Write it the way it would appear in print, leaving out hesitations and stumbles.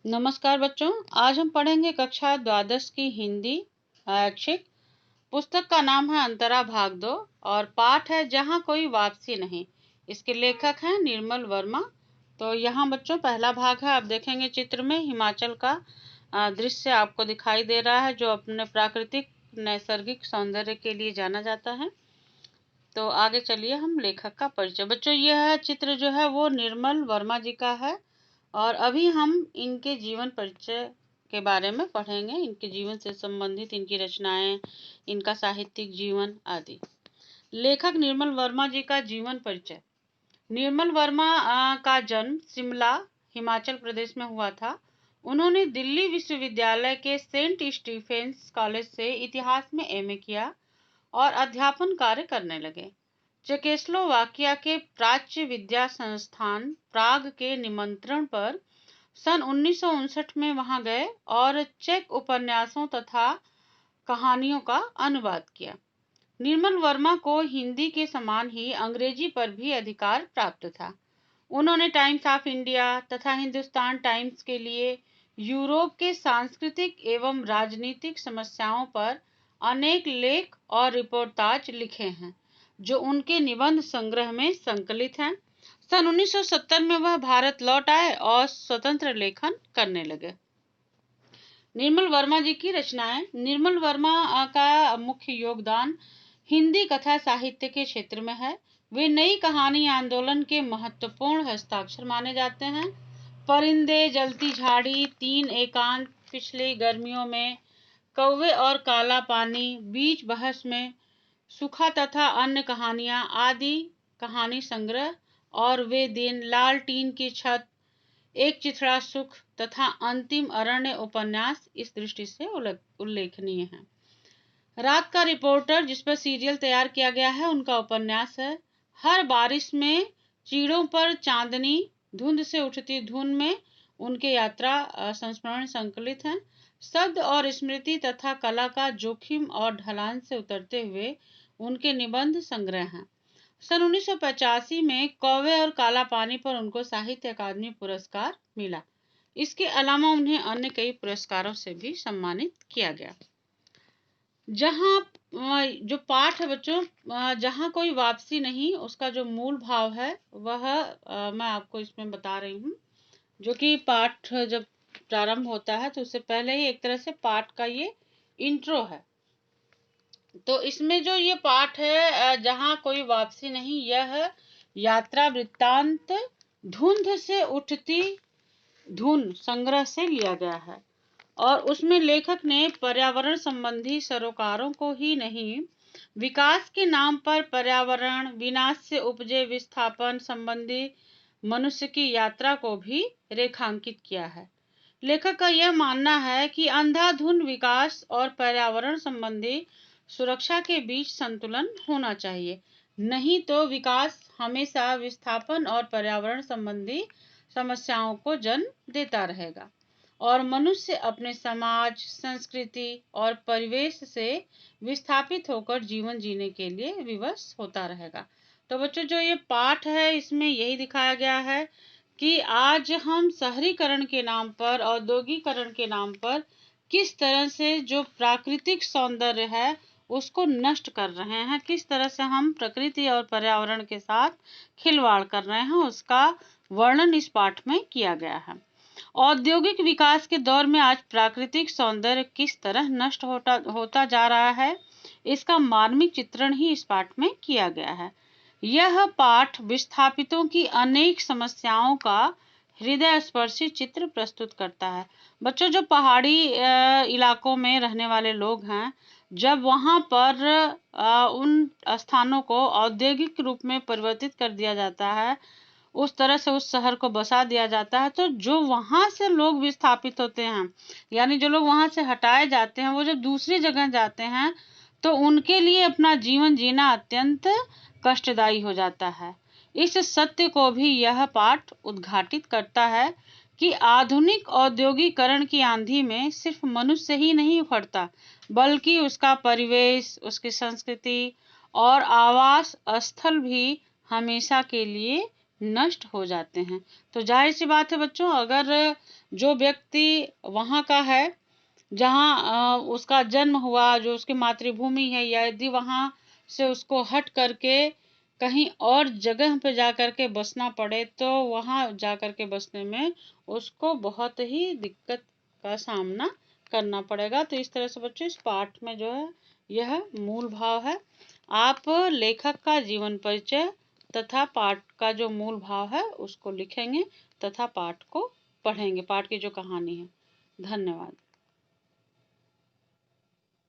नमस्कार बच्चों, आज हम पढ़ेंगे कक्षा द्वादश की हिंदी ऐच्छिक। पुस्तक का नाम है अंतरा भाग 2 और पाठ है जहाँ कोई वापसी नहीं। इसके लेखक हैं निर्मल वर्मा। तो यहाँ बच्चों पहला भाग है। आप देखेंगे चित्र में हिमाचल का दृश्य आपको दिखाई दे रहा है, जो अपने प्राकृतिक नैसर्गिक सौंदर्य के लिए जाना जाता है। तो आगे चलिए हम लेखक का परिचय। बच्चों यह चित्र जो है वो निर्मल वर्मा जी का है और अभी हम इनके जीवन परिचय के बारे में पढ़ेंगे, इनके जीवन से संबंधित इनकी रचनाएं, इनका साहित्यिक जीवन आदि। लेखक निर्मल वर्मा जी का जीवन परिचय। निर्मल वर्मा का जन्म शिमला हिमाचल प्रदेश में हुआ था। उन्होंने दिल्ली विश्वविद्यालय के सेंट स्टीफेंस कॉलेज से इतिहास में एमए किया और अध्यापन कार्य करने लगे। चेकोस्लोवाकिया के प्राच्य विद्या संस्थान प्राग के निमंत्रण पर सन 1959 में वहां गए और चेक उपन्यासों तथा कहानियों का अनुवाद किया। निर्मल वर्मा को हिंदी के समान ही अंग्रेजी पर भी अधिकार प्राप्त था। उन्होंने टाइम्स ऑफ इंडिया तथा हिंदुस्तान टाइम्स के लिए यूरोप के सांस्कृतिक एवं राजनीतिक समस्याओं पर अनेक लेख और रिपोर्टाज लिखे हैं, जो उनके निबंध संग्रह में संकलित हैं। सन 1970 में वह भारत लौट आए और स्वतंत्र लेखन करने लगे। निर्मल वर्मा जी की रचनाएं। निर्मल वर्मा का मुख्य योगदान हिंदी कथा साहित्य के क्षेत्र में है। वे नई कहानी आंदोलन के महत्वपूर्ण हस्ताक्षर माने जाते हैं। परिंदे, जलती झाड़ी, तीन एकांत, पिछली गर्मियों में, कौवे और काला पानी, बीच बहस में, सूखा तथा अन्य कहानियां आदि कहानी संग्रह और वे दिन, लाल टीन की छत, एक चिथड़ा सुख तथा अंतिम अरण्य उपन्यास इस दृष्टि से उल्लेखनीय है। रात का रिपोर्टर, जिस पर सीरियल तैयार किया गया है, उनका उपन्यास है। हर बारिश में चीड़ों पर चांदनी, धुंध से उठती धुन में उनके यात्रा संस्मरण संकलित हैं। शब्द और स्मृति तथा कला का जोखिम और ढलान से उतरते हुए उनके निबंध संग्रह हैं। सन 1985 में कौवे और काला पानी पर उनको साहित्य अकादमी पुरस्कार मिला। इसके अलावा उन्हें अन्य कई पुरस्कारों से भी सम्मानित किया गया। जहाँ जो पाठ है बच्चों, जहाँ कोई वापसी नहीं, उसका जो मूल भाव है वह मैं आपको इसमें बता रही हूँ। जो कि पाठ जब प्रारंभ होता है तो उससे पहले ही एक तरह से पाठ का ये इंट्रो है। तो इसमें जो ये पाठ है, जहाँ कोई वापसी नहीं, यह यात्रा वृत्तांत धुंध से उठती धुन संग्रह से लिया गया है और उसमें लेखक ने पर्यावरण संबंधी सरोकारों को ही नहीं, विकास के नाम पर पर्यावरण विनाश से उपजे विस्थापन संबंधी मनुष्य की यात्रा को भी रेखांकित किया है। लेखक का यह मानना है कि अंधाधुंध विकास और पर्यावरण संबंधी सुरक्षा के बीच संतुलन होना चाहिए, नहीं तो विकास हमेशा विस्थापन और पर्यावरण संबंधी समस्याओं को जन्म देता रहेगा और मनुष्य अपने समाज, संस्कृति और परिवेश से विस्थापित होकर जीवन जीने के लिए विवश होता रहेगा। तो बच्चों जो ये पाठ है इसमें यही दिखाया गया है कि आज हम शहरीकरण के नाम पर, औद्योगिकरण के नाम पर किस तरह से जो प्राकृतिक सौंदर्य है उसको नष्ट कर रहे हैं, किस तरह से हम प्रकृति और पर्यावरण के साथ खिलवाड़ कर रहे हैं, उसका वर्णन इस पाठ में किया गया है। औद्योगिक विकास के दौर में आज प्राकृतिक सौंदर्य किस तरह नष्ट होता जा रहा है, इसका मार्मिक चित्रण ही इस पाठ में किया गया है। यह पाठ विस्थापितों की अनेक समस्याओं का हृदय स्पर्शी चित्र प्रस्तुत करता है। बच्चों जो पहाड़ी इलाकों में रहने वाले लोग हैं, जब वहां पर उन स्थानों को औद्योगिक रूप में परिवर्तित कर दिया जाता है, उस तरह से उस शहर को बसा दिया जाता है, तो जो वहां से लोग विस्थापित होते हैं, यानी जो लोग वहां से हटाए जाते हैं, वो जब दूसरी जगह जाते हैं तो उनके लिए अपना जीवन जीना अत्यंत कष्टदायी हो जाता है। इस सत्य को भी यह पाठ उद्घाटित करता है कि आधुनिक औद्योगिकरण की आंधी में सिर्फ मनुष्य ही नहीं उखड़ता, बल्कि उसका परिवेश, उसकी संस्कृति और आवास स्थल भी हमेशा के लिए नष्ट हो जाते हैं। तो जाहिर सी बात है बच्चों, अगर जो व्यक्ति वहाँ का है, जहाँ उसका जन्म हुआ, जो उसकी मातृभूमि है, या यदि वहाँ से उसको हट करके कहीं और जगह पे जा कर के बसना पड़े, तो वहाँ जा कर के बसने में उसको बहुत ही दिक्कत का सामना करना पड़ेगा। तो इस तरह से बच्चों इस पाठ में जो है यह मूल भाव है। आप लेखक का जीवन परिचय तथा पाठ का जो मूल भाव है उसको लिखेंगे तथा पाठ को पढ़ेंगे, पाठ की जो कहानी है। धन्यवाद।